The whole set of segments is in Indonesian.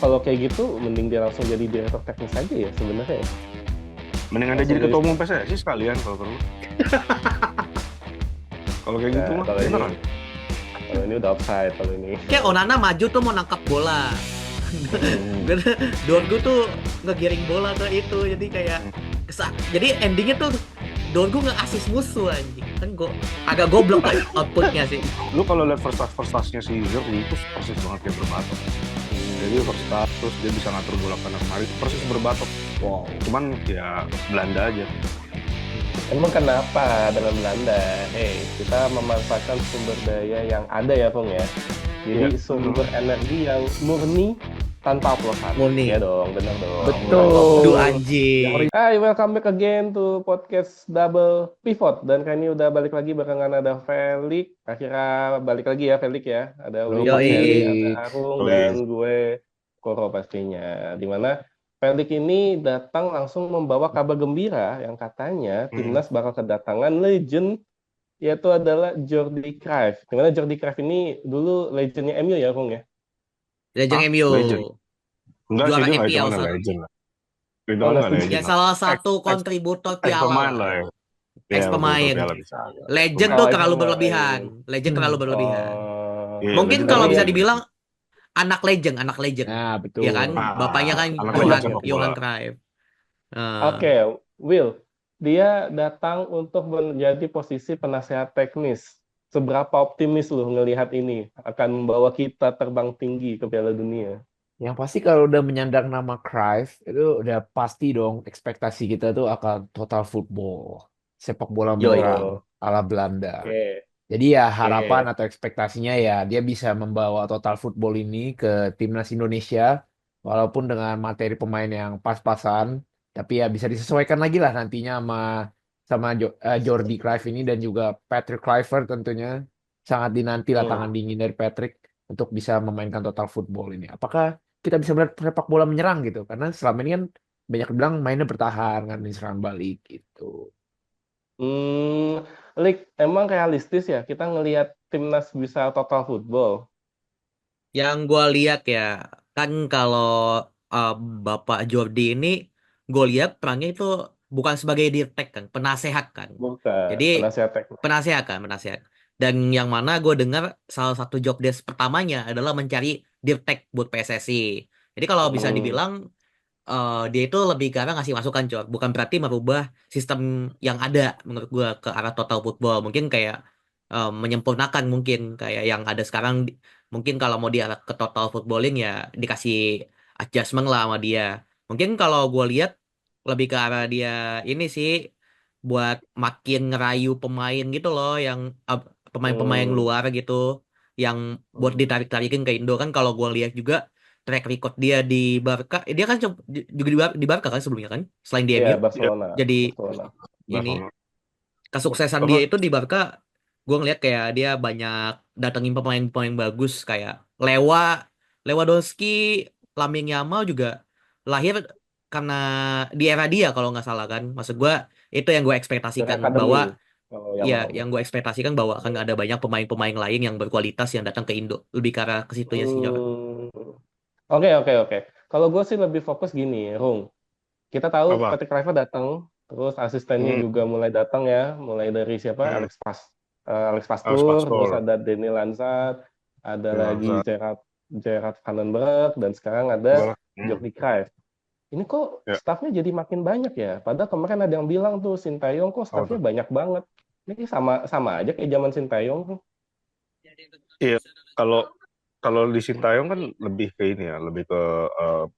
kalau kayak gitu mending dia langsung jadi direktur teknis aja ya sebenarnya. Mending Anda Langsung jadi jadi ketua umum PSSI sekalian kalau perlu. Kalau kayak gitu nah, mah beneran. kalau ini udah offside kalau ini. Kayak Onana maju tuh mau nangkap bola. Dorgu tuh ngegiring bola ke itu, jadi kayak jadi endingnya tuh Dorgu nge-assist musuh anjing. Kan agak goblok lah outputnya sih. Lu kalau lihat first touch-nya si Zerk itu persis banget kayak berbatok. Jadi first touch terus dia bisa ngatur bola kanan kemari persis berbatok. Wow. Cuman ya Belanda aja. Emang kenapa dengan Belanda? Kita memanfaatkan sumber daya yang ada ya, Pung ya. Jadi sumber energi yang murni tanpa oplosan. Murni. Ya dong, benar dong. Betul. Duh anjing. Hai, welcome back again to podcast Double Pivot. Dan kali ini udah balik lagi barengan ada Felix. Akhirnya balik lagi ya Felix ya. Ada Willy, ada Arung, dan gue Koro pastinya. Dimana Felix ini datang langsung membawa kabar gembira yang katanya timnas bakal kedatangan legend, yaitu adalah Jordi Cruyff. Dimana Jordi Cruyff ini dulu legendnya MU ya, Kung ya? Legend MU. Enggak juara sih, dia MPL nggak legend lah. Itu Oh, nggak legend. Ya salah satu kontributor piala pemain lah ya. Ex-pemain. Legend tuh terlalu berlebihan. Legend terlalu berlebihan. Mungkin kalau bisa dibilang anak legend. Nah, betul. Ya kan, bapaknya kan Johan Cruyff. Oke, Will, dia datang untuk menjadi posisi penasehat teknis. Seberapa optimis lu ngelihat ini akan membawa kita terbang tinggi ke Piala Dunia? Yang pasti kalau udah menyandang nama Cruyff, itu udah pasti dong ekspektasi kita tuh akan total football. Sepak bola menyerang ala Belanda. Jadi ya harapan atau ekspektasinya ya dia bisa membawa total football ini ke timnas Indonesia. Walaupun dengan materi pemain yang pas-pasan. Tapi ya bisa disesuaikan lagi lah nantinya sama Jordi Cruyff ini dan juga Patrick Kluivert tentunya. Sangat dinanti lah tangan dingin dari Patrick untuk bisa memainkan total football ini. Apakah kita bisa melihat sepak bola menyerang gitu? Karena selama ini kan banyak bilang mainnya bertahan kan diserang balik gitu. Emang realistis ya kita ngelihat timnas bisa total football? Yang gue lihat ya, kan kalau Bapak Jordi ini, gue lihat perannya itu bukan sebagai dirtek kan, penasehat kan. Bukan, Jadi penasehat. penasehat. Dan yang mana gue dengar salah satu job desk pertamanya adalah mencari dirtek buat PSSI. Jadi kalau bisa dibilang dia itu lebih ke arah ngasih masukan, Cor. Bukan berarti merubah sistem yang ada menurut gue ke arah total football. Mungkin kayak menyempurnakan mungkin kayak yang ada sekarang. Mungkin kalau mau diarah ke total footballing ya dikasih adjustment lah sama dia. Mungkin kalau gue lihat lebih ke arah dia ini sih buat makin ngerayu pemain gitu loh, yang pemain-pemain luar gitu yang buat ditarik-tarikin ke Indo. Kan kalau gue lihat juga track record dia di Barca, dia kan juga di Barca kan sebelumnya kan, selain di MU. Barcelona. Jadi Barcelona. ini kesuksesan dia itu di Barca, gue ngeliat kayak dia banyak datengin pemain-pemain bagus kayak Lewandowski, Lamine Yamal juga lahir karena di era dia kalau nggak salah kan. Maksud gue itu yang gue ekspektasikan bahwa ya yang gue ekspektasikan bahwa akan ada banyak pemain-pemain lain yang berkualitas yang datang ke Indo, lebih ke arah ke situ ya sih. Oke. Kalau gue sih lebih fokus gini, Rung. Kita tahu Patrick Kluivert datang, terus asistennya juga mulai datang ya, mulai dari siapa? Alex Pastoor, terus ada Daniel Lansat, ada lagi Gerard van den Berg, dan sekarang ada Jordi Cruyff. Ini kok staffnya jadi makin banyak ya? Padahal kemarin ada yang bilang tuh Sintayong kok staffnya banyak banget. Ini sama aja kayak zaman Sintayong. Iya, kalau di Sintayong kan lebih ke ini ya, lebih ke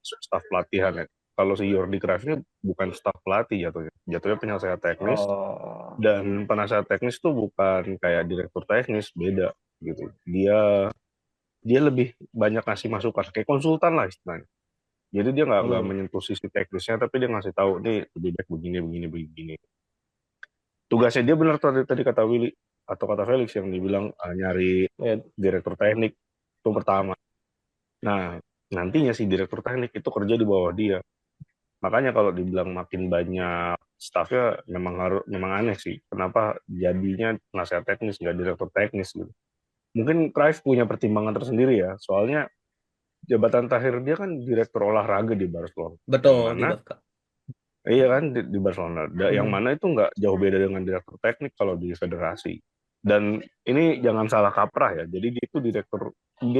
staff pelatihan ya. Kalau si Jordi Cruyff ini bukan staff pelatih jatuhnya penasehat teknis. Dan penasehat teknis tuh bukan kayak direktur teknis, beda gitu. Dia lebih banyak ngasih masukan, kayak konsultan lah istilahnya. Jadi dia nggak menyentuh sisi teknisnya, tapi dia ngasih tahu nih lebih baik begini. Tugasnya dia benar tadi kata Willy atau kata Felix yang dibilang nyari direktur teknik itu pertama. Nah, nantinya si direktur teknik itu kerja di bawah dia. Makanya kalau dibilang makin banyak staffnya memang aneh sih. Kenapa jadinya penasehat teknis nggak direktur teknis gitu? Mungkin Cruyff punya pertimbangan tersendiri ya. Soalnya jabatan terakhir dia kan direktur olahraga di Barcelona. Yang Betul, di mana Barca. iya kan di Barcelona. Yang mana itu nggak jauh beda dengan direktur teknik kalau di federasi. Dan ini jangan salah kaprah ya. Jadi dia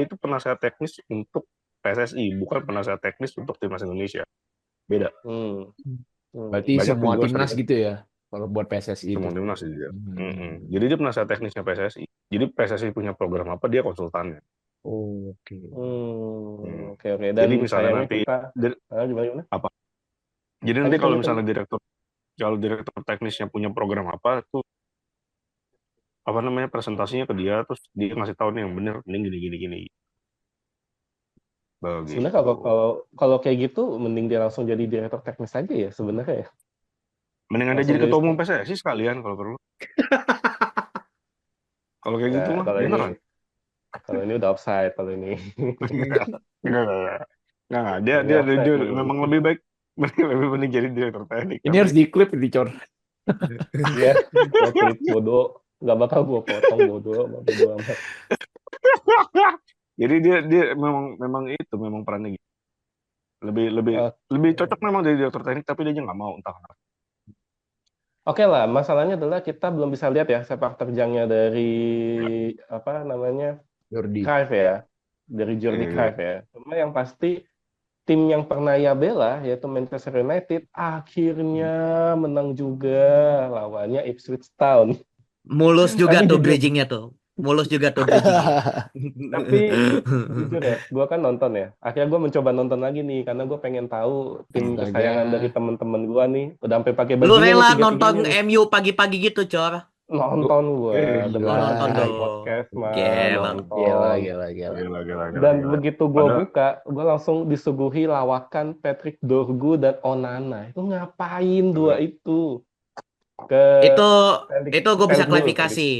itu penasehat teknis untuk PSSI, bukan penasehat teknis untuk timnas Indonesia. Beda. Hmm. Berarti Banyak semua juga timnas sering gitu ya, kalau buat PSSI itu. semua timnas sih dia. Hmm. Jadi dia penasehat teknisnya PSSI. Jadi PSSI punya program apa, dia konsultannya. Oke. Oke. Dan Jadi misalnya sayangnya nanti kita gimana? apa? Jadi nanti kalau misalnya direktur teknisnya punya program apa, tuh apa namanya presentasinya ke dia, terus dia ngasih tahu nih yang bener, ini gini. Sebenarnya Begitu. kalau kayak gitu, mending dia langsung jadi direktur teknis aja ya sebenarnya ya. Mendingan dia Langsung jadi jadi ketua umum PSSI sekalian kalau perlu. Kalau kayak gitu mah beneran. Kalau ini udah offside kalau ini. Enggak. Ini Dia offside nih. memang lebih baik lebih mending jadi direktur teknik. Ini harus diklip ini, Cor. Iya, gua klip bodoh, nggak bakal gua potong bodoh amat. Jadi dia memang itu memang perannya gitu. Lebih cocok memang jadi direktur teknik, tapi dia nggak mau entah kenapa. Oke lah, masalahnya adalah kita belum bisa lihat ya sepak terjangnya dari apa namanya Jordi. Cruyff ya, dari Jordi Cruyff ya. Cuma yang pasti tim yang pernah ia bela yaitu Manchester United akhirnya menang juga lawannya Ipswich Town. Mulus juga Tapi tuh jujur, bridgingnya tuh. Mulus juga tuh bridgingnya. tapi jujur ya, gue kan nonton ya. Akhirnya gue mencoba nonton lagi nih karena gue pengen tahu tim kesayangan dari Astaga. teman-teman gue nih. Udah sampai pakai Lu bajunya nih rela nonton tiga-tiganya nih. MU pagi-pagi gitu, Cor? Nonton gue demi Oh, Gila. nonton bikin dong. podcast mah Gila. nonton. Gila. Dan begitu gue Padahal buka, gue langsung disuguhi lawakan Patrick Dorgu dan Onana. Itu ngapain dua itu ke Itu gue bisa Selk dulu tadi. klarifikasi.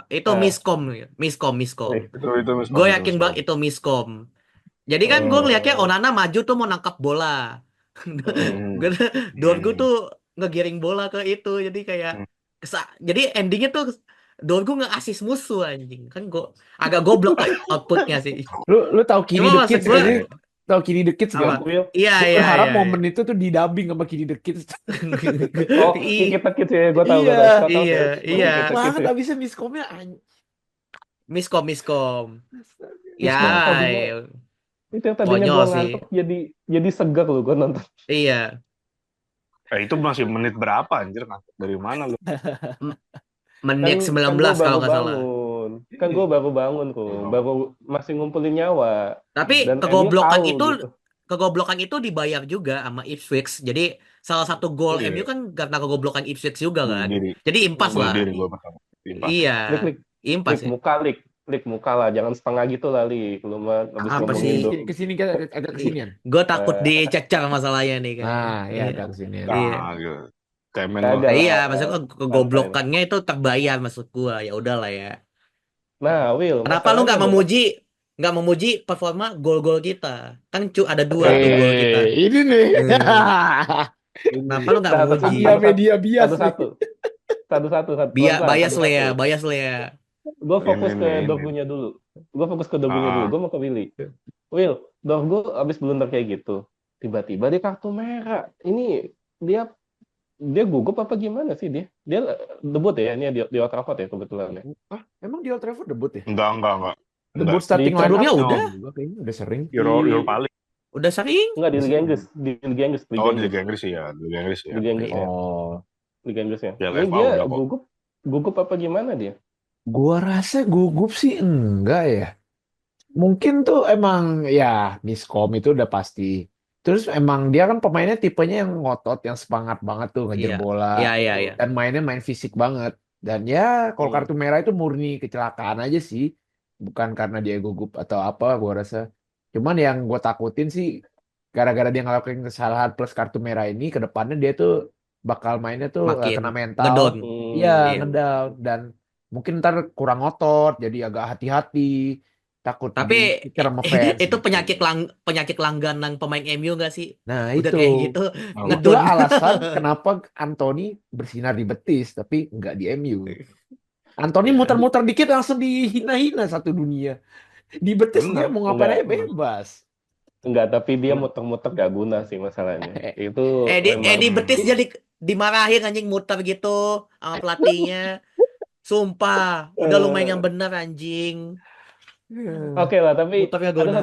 Itu Ah, miskom. itu Gue miskom, yakin banget itu miskom. Jadi kan gue ngeliatnya oh, Onana maju tuh mau nangkap bola. Hmm. Dorgu tuh ngegiring bola ke itu. Jadi kayak jadi endingnya tuh Dorgu nge-assist musuh anjing. Kan gue agak goblok lah outputnya sih. Lu tahu Kini Cuma the maksud Kids gue gak sih? Tahu Kini the Kids apa? gak? Will. Iya Gue iya berharap iya. momen itu tuh didubbing sama Kini the Kids. Oh, I- kita kids ya, gue tahu. Iya. Shout out Iya ya, buat iya. kita kids Banget ya. abisnya miskomnya Miskom. Ya, Itu yang tadinya, konyol gue sih. ngantuk jadi segar loh gue nonton. Iya. Itu masih menit berapa anjir, ngantuk dari mana lu? M- Kan Menit kan gue 19 kalau baru nggak salah. bangun, kan gue baru bangun tuh, baru masih ngumpulin nyawa. Tapi Dan MU kegoblokan tahu itu gitu. dibayar juga sama Ipswich. Jadi salah satu gol Iya. MU kan karena kegoblokan Ipswich juga Bunuh kan. diri. Jadi impas Bunuh lah. diri gue pertama. Impas. Iya, Lik, impas ya. lik muka lah, jangan setengah gitu lah, Lik. Lu mah habis Apa ngomongin sih? Dorgu. kesini kan agak kesinian. Gue takut Eh, dicecar masalahnya nih kan. Nah, ya Iya. agak kesinian. Iya. Nah, gitu. Cemen lu. kagak lah, Iya, maksudnya santai lah. kegoblokannya itu terbayar maksud gua. Ya udahlah ya. Nah, Will, Kenapa lu masalahnya adalah nggak memuji performa gol-gol kita? Kan ada dua tuh gol kita. Ini nih. Kenapa lu nggak memuji? Media bias nih. Satu-satu, pelan-pelan, Bias le ya, satu-satu. bias le ya. Gue fokus ke Ini. Dorgunya dulu. Gue mau ke Willy. Will, Dorgu abis blunder kayak gitu. Tiba-tiba dia kartu merah. Ini dia gugup apa gimana sih dia? Dia debut ya, ini di Old Trafford ya kebetulan ya. Emang di Old Trafford debut ya? Enggak. Debut starting Di- Sebelumnya lineup? udah. Juga kayaknya udah sering. Euro paling. Udah sering. Enggak di Liga Inggris, di Liga Inggris, Oh, di Liga Inggris ya. Di Liga Inggris ya. Liga Inggris ya. Oh, Liga Inggris ya. Ya, Ini FA dia udah kok. gugup apa gimana dia? gua rasa gugup sih enggak ya. Mungkin tuh emang ya miskom itu udah pasti. Terus emang dia kan pemainnya tipenya yang ngotot, yang semangat banget tuh ngejar Iya. bola. Iya. Dan mainnya main fisik banget. Dan ya kalau Hmm. kartu merah itu murni kecelakaan aja sih. Bukan karena dia gugup atau apa gua rasa. Cuman yang gue takutin sih gara-gara dia ngelakuin kesalahan plus kartu merah ini ke depannya dia tuh bakal mainnya tuh Makin kena mental. ngedown. Iya, Iya. ngedown. Dan mungkin ntar kurang otot jadi agak hati-hati. Takut Tapi diincer sama fans itu gitu. penyakit langganan pemain MU gak sih? Nah Udah itu. kayak gitu ngedon. Itulah alasan kenapa Anthony bersinar di Betis tapi nggak di MU. Anthony muter-muter dikit langsung dihina-hina satu dunia. Di Betis dia mau ngapain aja bebas. Enggak, tapi dia Hmm. muter-muter gak guna sih masalahnya. Itu memang Edi Betis jadi dimarahin anjing muter gitu sama pelatihnya. Sumpah, udah lumayan yang eh, bener anjing. oke lah, tapi Muternya ada guna.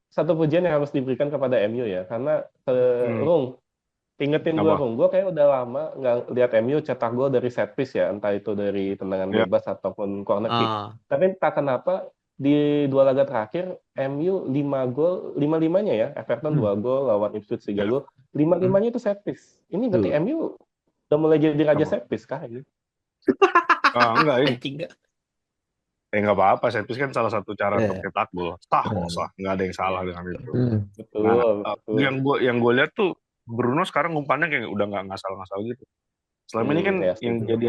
satu pujian yang harus diberikan kepada MU ya, karena Hmm. Rung, ingetin gue Apa? Rung, gue kayak udah lama nggak lihat MU cetak gol dari set piece ya, entah itu dari tendangan Ya. bebas ataupun corner kick. Ah, Tapi entah kenapa di 2 laga terakhir MU 5 gol, 5-5-nya ya, Everton 2 gol, lawan Ipswich 3 Ya. gol, 5-5-nya itu set piece. Ini berarti Tuh. MU udah mulai jadi raja Apa? set piece kah ini? Enggak ini. anjing gak? Nggak apa-apa. Set piece kan salah satu cara untuk Ya. cetak gol. Sah kok sah. Nggak ada yang salah dengan itu. Hmm. Nah, Betul, betul. yang gue lihat tuh Bruno sekarang umpannya kayak udah nggak ngasal-ngasal gitu. Selama ini kan Ya, yang setuju. jadi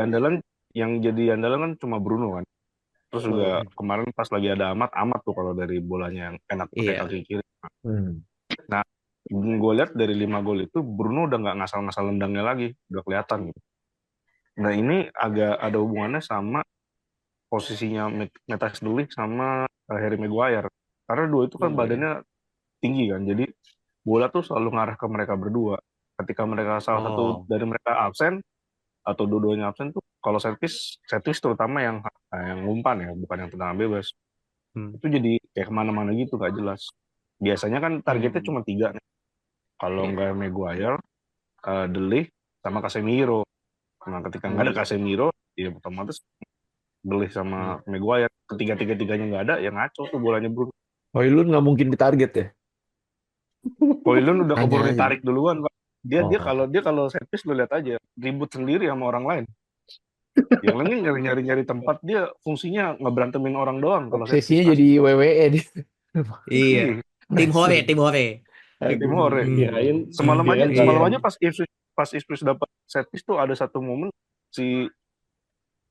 andalan kan cuma Bruno kan. Terus juga kemarin pas lagi ada Amat tuh kalau dari bolanya yang enak pakai Iya. kaki kiri. Hmm. Nah, gue lihat dari 5 gol itu Bruno udah nggak ngasal-ngasal nendangnya lagi, udah kelihatan gitu. Nah ini agak ada hubungannya sama posisinya Matthijs De Ligt sama Harry Maguire. Karena dua itu kan badannya tinggi kan, jadi bola tuh selalu ngarah ke mereka berdua. Ketika mereka salah satu Oh. dari mereka absen atau dua-duanya absen tuh, kalau set piece terutama yang umpan ya, bukan yang tendangan bebas, itu jadi kayak kemana-mana gitu gak jelas. Biasanya kan targetnya cuma 3 nih. Kalau nggak Maguire, De Ligt sama Casemiro. Nah ketika nggak ada Casemiro, ya otomatis De Ligt sama Maguire. Ketiga-tiganya nggak ada, ya ngaco tuh bolanya Bruno. Højlund nggak mungkin ditarget ya? Højlund udah keburu Nanya aja. ditarik duluan, Pak. Dia Oh. kalau set piece lu lihat aja, ribut sendiri sama orang lain. Yang lain nyari-nyari tempat, dia fungsinya ngeberantemin orang doang kalau set piece. Obsesinya jadi WWE dia. Iya. Tim Hore, tim Hore. Tim Hore. Kirain Semalam kirain aja pas Ipswich dapat set piece tuh ada satu momen si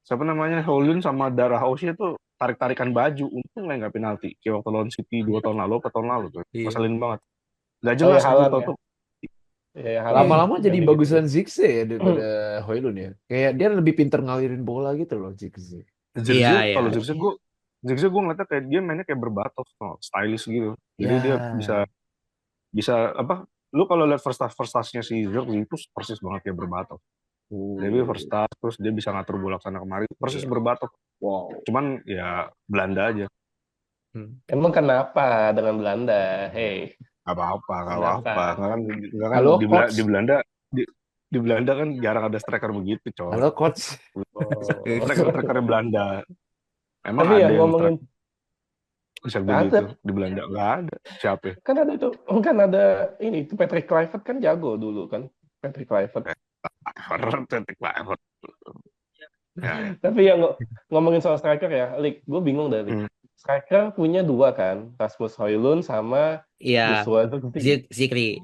siapa namanya Højlund sama Dara Hausia tuh tarik-tarikan baju. Untung nggak penalti. Kayak waktu lawan City 2 tahun lalu, 4 tahun lalu tuh. Iya. Ngeselin banget. Gak Oh ya jelas gitu Haaland ya. tuh. Ya Haaland Lama-lama jadi jadi gitu. bagusan Zirkzee ya daripada Højlund ya. Kayak dia lebih pinter ngalirin bola gitu loh Zirkzee. Iya, Kalau iya. Zirkzee gue ngeliatnya kayak dia mainnya kayak berbatok, stylish gitu. Jadi Ya. dia bisa apa? Lu kalau lihat first touch-nya si Zirkzee itu persis banget kayak berbatok. Jadi first touch terus dia bisa ngatur bola sana kemari persis berbatok. Wow. Cuman ya Belanda aja. Emang kenapa dengan Belanda? Hei. Gak apa-apa. Nggak kan Halo, di coach. Belanda kan jarang ada striker begitu, coy. Halo coach. Striker Belanda. Emang Tapi ada ya yang ngomongin bisa nggak begitu ada. di Belanda? Nggak ada. Siapa? Kan ada ini itu Patrick Kluivert kan jago dulu kan. Patrick Kluivert. Tapi ya ngomongin soal striker ya, Lik, gue bingung dari striker punya 2 kan, Rasmus Højlund sama Iya. Joshua Zikri.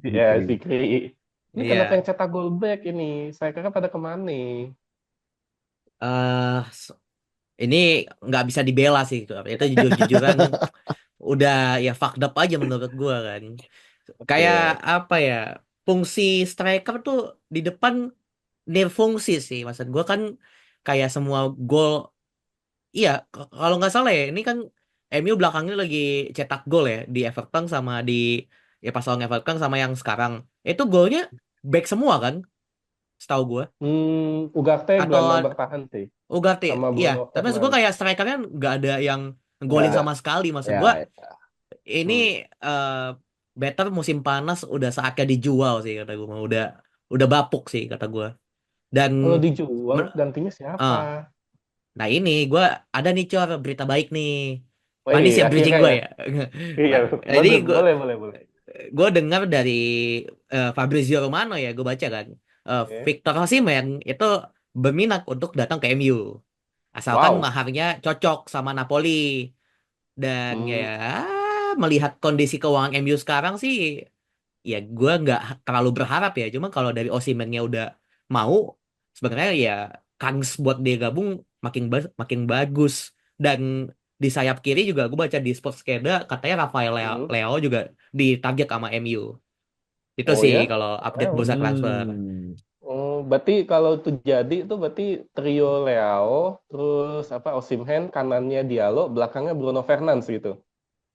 Ya, Zikri. Ini Iya. kenapa yang cetak gol back ini? Strikernya pada kemana? Ini nggak bisa dibela sih. Itu jujur-jujuran udah ya fucked up aja menurut gua kan. Kayak apa ya? Fungsi striker tuh di depan nirfungsi sih. Maksud gua kan kayak semua gol. Iya, kalau nggak salah ya, ini kan MU belakangnya lagi cetak gol ya di Everton sama di ya pas lawan Everton sama yang sekarang. Itu golnya back semua kan? Setahu gua. Ugarte gelandang Atau bertahan sih. Ugarte, Sama iya. Bruno Tapi maksud gue Fernandes. kayak strikernya nggak ada yang golin Nggak. sama sekali. Maksud Ya, gue ya. ini better musim panas udah saatnya dijual sih kata gue. Udah bapuk sih kata gue. Dan Kalau dijual, gantinya ah, siapa? nah ini gue ada nih Cor berita baik nih. Wih, Manis ya bridging akhirnya gue ya. ya. Iya, Jadi bagus. gue dengar dari Fabrizio Romano ya gue baca kan. Victor Osimhen itu berminat untuk datang ke MU. Asalkan Wow. maharnya cocok sama Napoli. Dan ya melihat kondisi keuangan MU sekarang sih ya gue nggak terlalu berharap ya. Cuma kalau dari Osimhen-nya udah mau sebenarnya ya kans buat dia gabung makin bagus. Dan di sayap kiri juga gue baca di Sportskeda katanya Rafael Leo juga ditarget sama MU. Itu Oh sih ya? kalau update bursa transfer. Berarti kalau itu jadi itu berarti trio Leao, terus Osimhen, kanannya Diallo, belakangnya Bruno Fernandes gitu.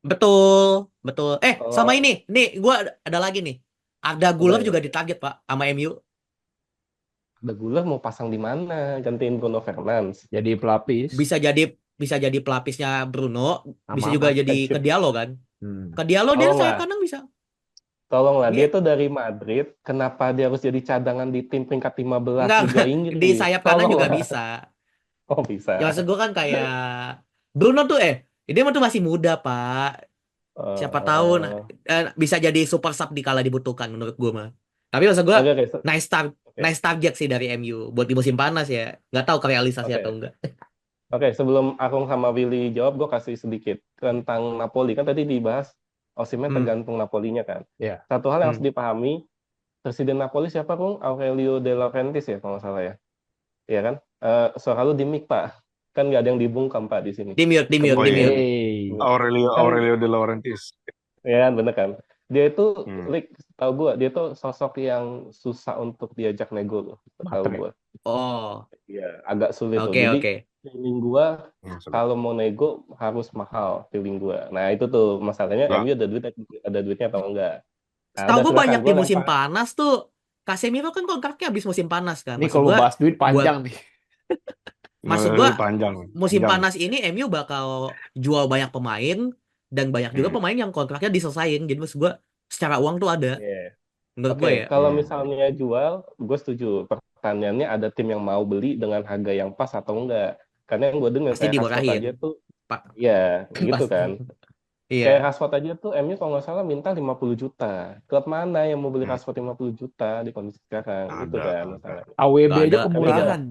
Betul, betul. Sama Oh, ini. Nih, gue ada lagi nih. Arda apa Güler ya? juga ditarget, Pak, sama MU. Ada gula mau pasang di mana? Gantiin Bruno Fernandes. Jadi pelapis Bisa jadi pelapisnya Bruno, bisa sama juga Mat. jadi ke Diallo kan. Hmm. Ke Diallo dia sayap Tolonglah, kanan bisa. tolonglah. Dia Dia tuh dari Madrid. Kenapa dia harus jadi cadangan di tim peringkat 15 enggak Liga di Inggris? sayap kanan juga Tolonglah. bisa. Oh, Ya bisa. maksud gue kan kayak Bruno tuh dia mah tuh masih muda, Pak. Siapa tahu Eh, bisa jadi super sub di kala dibutuhkan menurut gue mah. Tapi maksud gue oke, oke. nice Oke. nice target sih dari MU buat di musim panas ya. Nggak tahu kerealisasi atau Oke. enggak. Oke, sebelum Akung sama Willy jawab, gue kasih sedikit tentang Napoli. Kan tadi dibahas Osimhen Hmm. tergantung Napolinya kan. Ya. Satu hal yang harus Hmm. dipahami, Presiden Napoli siapa, Kung? Aurelio De Laurentiis ya, kalau nggak salah ya. Iya kan? Suara lu di mic, Pak. Kan nggak ada yang dibungkam, Pak, di sini. Di mute, di mute, Oh di iya, mute. Hey. Kan, Aurelio De Laurentiis. ya kan, bener kan? Dia itu, Hmm. tahu gue, dia tuh sosok yang susah untuk diajak nego loh. Tahu Matre. gue. Oh, Iya, agak sulit loh. oke, Jadi, oke. feeling gue, Maksudnya. kalau mau nego harus mahal feeling gue. Nah, itu tuh masalahnya Nggak. MU ada duitnya atau enggak. Nah, Setahu udah gue silakan banyak gue di musim lempar. panas tuh. Casemiro kan kontraknya habis musim panas kan. Ini kalau bahas duit Buat panjang nih. maksud Ini gua panjang. musim panas ini MU bakal jual banyak pemain dan banyak juga Hmm. pemain yang kontraknya diselesain. Jadi maksud gua secara uang tuh ada Iya. menurut Oke, gua ya. kalau Hmm. misalnya jual, gue setuju. Pertanyaannya ada tim yang mau beli dengan harga yang pas atau enggak. Karena yang gue dengar Pasti kayak Rashford dimurahin. aja tuh, Pak. ya gitu Pasti. kan. Kayak Iya. Rashford aja tuh MU kalau nggak salah minta 50 juta. Klub mana yang mau beli Hmm. Rashford 50 juta di kondisi sekarang? Itu kan Ada. masalahnya. AWB Gak aja ada. MU kemurahan. jangan.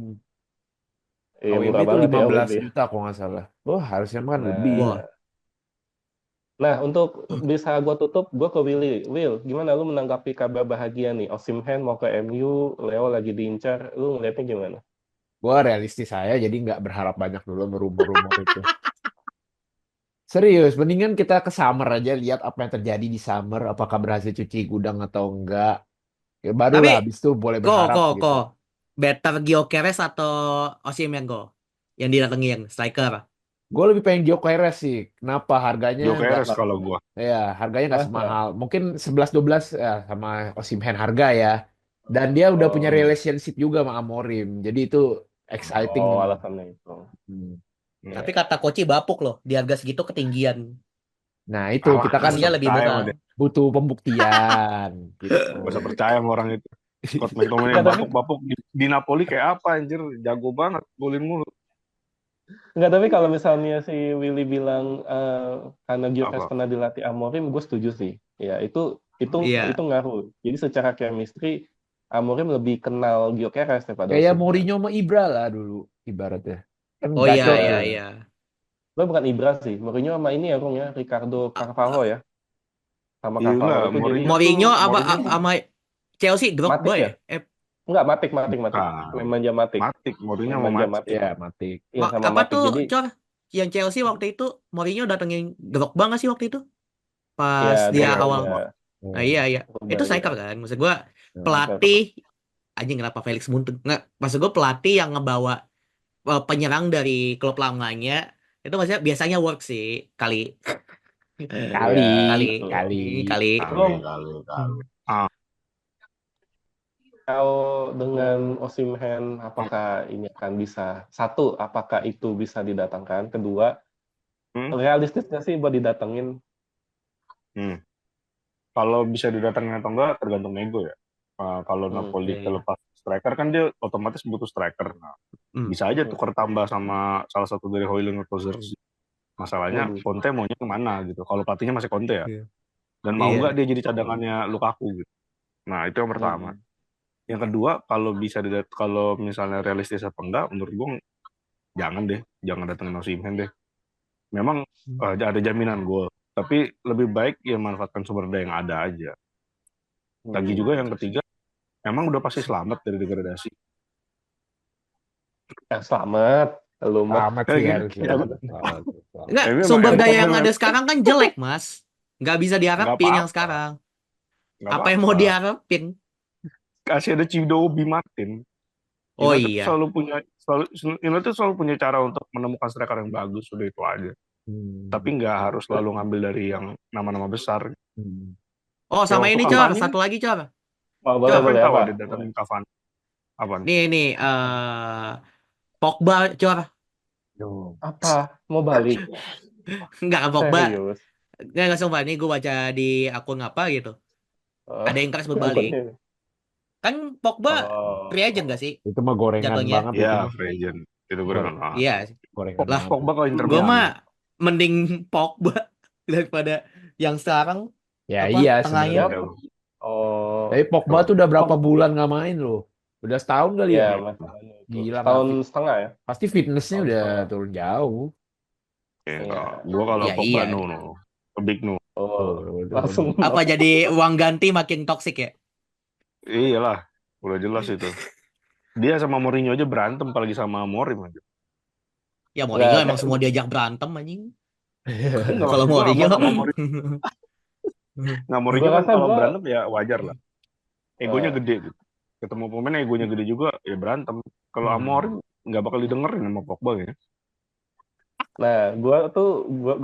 Iya, AWB murah itu banget ya 15 WB. juta kalau nggak salah. Oh, harusnya kan lebih. Wah. Nah, nah untuk bisa gue tutup, gue ke Willy. Will, gimana lu menanggapi kabar bahagia nih? Osimhen mau ke MU, Leo lagi diincar. Lu ngeliatnya gimana? Gue realistis saya, jadi nggak berharap banyak dulu rumor-rumor itu. Serius, mendingan kita ke Summer aja, lihat apa yang terjadi di Summer, apakah berhasil cuci gudang atau enggak. Ya, barulah Tapi habis itu boleh kok berharap kok gitu. kok better Gyökeres atau Osimhen kok yang didatengin striker. Gue lebih pengen Gyökeres sih. Kenapa? Harganya nggak, Gyökeres kalau gua. ya harganya nggak Masa? semahal. Mungkin 11-12 ya sama Osimhen harga ya. Dan dia udah punya Oh, relationship juga sama Amorim. Jadi itu exciting. oh alasannya itu. Hmm. Hmm. Tapi kata Koci bapuk loh, di harga segitu ketinggian. Nah itu Alah, kita kan Aslinya lebih percaya sama murah. dia. butuh pembuktian gitu. Gak usah percaya sama orang itu. Scott McTominay Nggak, tapi bapuk-bapuk di Napoli kayak apa anjir, jago banget, golin mulu. kalau misalnya si Willy bilang karena Gyökeres Apa? pernah dilatih Amorim, gue setuju sih. Ya itu Iya. ngaruh. Jadi secara chemistry Amorim lebih kenal Gyökeres daripada Kayak Osimhen. Mourinho sama Ibra lah dulu ibaratnya. Kan Oh iya gacor iya tuh. iya. Gue bukan Ibra sih. Mourinho sama ini ya, Bung ya, Ricardo Carvalho ya. Sama Iya Carvalho enggak, itu jadi Mourinho Mourinho sama Chelsea Matic Drogba ya? ya? Enggak, Matic. bukan. Nemanja Matic. Mourinho mau Nemanja Matic. Matic. Ya, mati. Iya sama Apa Matic. tuh, Jadi Cor? Yang Chelsea waktu itu Mourinho datengin Drogba nggak sih waktu itu? Pas ya dia Iya, awal. Drogba. Nah, iya iya. Drogba Itu ya. striker kan. Maksud gua Nah, pelatih anjing kenapa Felix Muntun? Nggak, maksud gua pelatih yang ngebawa penyerang dari klub lamanya itu maksudnya biasanya work sih kali. kali, Iya, Kali. betul. kali. Kali. Bung, Kali. Ah, kalau dengan Osimhen, apakah ini akan bisa? Satu, apakah itu bisa didatangkan? Kedua, hmm, realistis nggak sih buat didatengin? hmm. Kalau bisa didatangin atau enggak tergantung nego ya. Kalau Napoli Iya iya. terlepas striker kan dia otomatis butuh striker. Nah, bisa aja tukar tambah sama salah satu dari Højlund atau Zirkzee. Masalahnya Waduh. Conte maunya kemana gitu. Kalau pelatihnya masih Conte ya. Iya. Dan mau Iya. nggak dia jadi cadangannya Lukaku gitu. Nah itu yang pertama. Yang kedua kalau misalnya realistis apa enggak, menurut gue jangan deh, jangan datengin Osimhen deh. Memang ada jaminan gol, tapi lebih baik ya manfaatkan sumber daya yang ada aja. Lagi juga yang ketiga, emang udah pasti selamat dari degradasi. Selamat. Lu mah. Selamat Kayak sih gitu. harusnya. Selamat. Enggak, Emang sumber daya yang emang ada sekarang kan jelek, Mas. Nggak bisa nggak diharapin yang apa-apa, sekarang. nggak Apa yang mau apa-apa. diharapin? Kasih ada Cidobi Martin. Oh United iya. United tuh selalu punya cara untuk menemukan striker yang bagus, udah itu aja. Tapi nggak harus selalu ngambil dari yang nama-nama besar. Hmm. Oh, Kayak sama waktu ini, Cor. Cavani kan, Satu lagi, Cor. Oh, boleh, Cor. siapa yang boleh tahu apa? ada datangin Cavani? Apa nih? Nih, Pogba, Cor. Yo. Apa? Mau balik? Enggak kan Pogba. Serius? Enggak sumpah. Ini gue baca di akun apa gitu. Oh, Ada yang keras berbalik. akunnya. Kan Pogba Oh, free agent gak sih? Itu mah gorengan Jatuhnya. banget itu Ya, mah. free agent. Itu gue udah kenal. Iya. Gorengan Lah, banget. Pogba kalau Inter gue Milan. mah mending Pogba daripada yang sekarang Ya apa iya tengahnya. sebenarnya. oh, Tapi Pogba tuh udah berapa bulan nggak main loh. Udah setahun kali ya. ya masih Gila, tahun nggak fit. setengah ya. Pasti fitnessnya Tahun udah setengah. turun jauh. Ya, Iya. gue kalau Ya, Pogba iya. no. A big no. Oh, Udah. langsung Apa jadi uang ganti makin toksik ya? Iyalah, udah jelas itu. Dia sama Mourinho aja berantem, apalagi sama Amorim aja. Ya Mourinho Nggak, emang semua diajak berantem anjing. Enggak, Kalau maksud gua Mourinho. sama Mourinho. Nah, Mourinho Gua kan rasa kalau gua- berantem ya wajar lah. Egonya Eh. gede gitu. Ketemu pemain egonya gede juga, ya berantem. Kalau Amorim nggak bakal didengerin sama Pogba ya. Nah, gua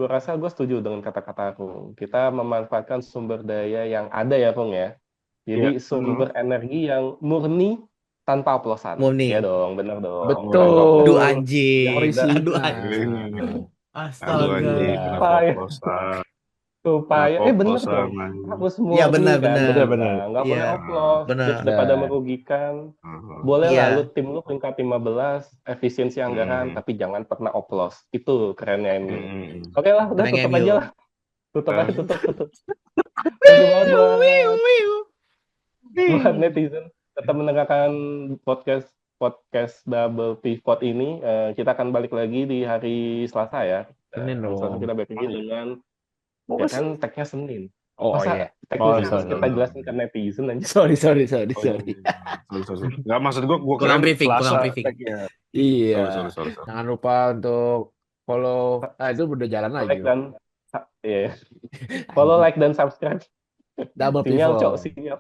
rasa gue setuju dengan kata-kata aku. Kita memanfaatkan sumber daya yang ada ya, Pung ya. Jadi Iya. sumber energi yang murni tanpa oplosan. Murni. Ya dong, bener dong. Betul. Tanpa oplosan. Aduh anjing. Morisi. Aduh Nah. anjing. Aduh anjing, Astaga. kenapa Supaya- oplosan? Supaya, Kenapa bener oplosan, dong. anjing? Hapus Iya, murni benar, kan. benar. Benar. Nggak boleh Iya, oplos. benar. Daripada Benar. merugikan. Boleh Iya. lah lu tim lu peringkat 15, efisiensi anggaran, tapi jangan pernah oplos. Itu kerennya MU. Oke lah, udah Kerennya tutup MU. aja lah. Tutup aja, tutup. Thank you banget buat netizen tetap mendengarkan podcast Double Pivot ini. Kita akan balik lagi di hari Selasa ya. Senin dong. Selasa kita balik lagi dengan ya kan tagnya Senin. Oh Masa iya. tagnya Oh, harus sorry. kita jelasin ke netizen aja. Sorry. Sorry. Nggak, maksud gue Kurang keren briefing, Selasa kurang briefing. tag-nya. Iya. Sorry. Jangan lupa untuk follow. Itu udah jalan lagi. Like dan follow, like dan subscribe. Double Sinyal, Pivot. sinyal.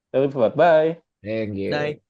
Double Pivot. Bye. Thank you. Bye.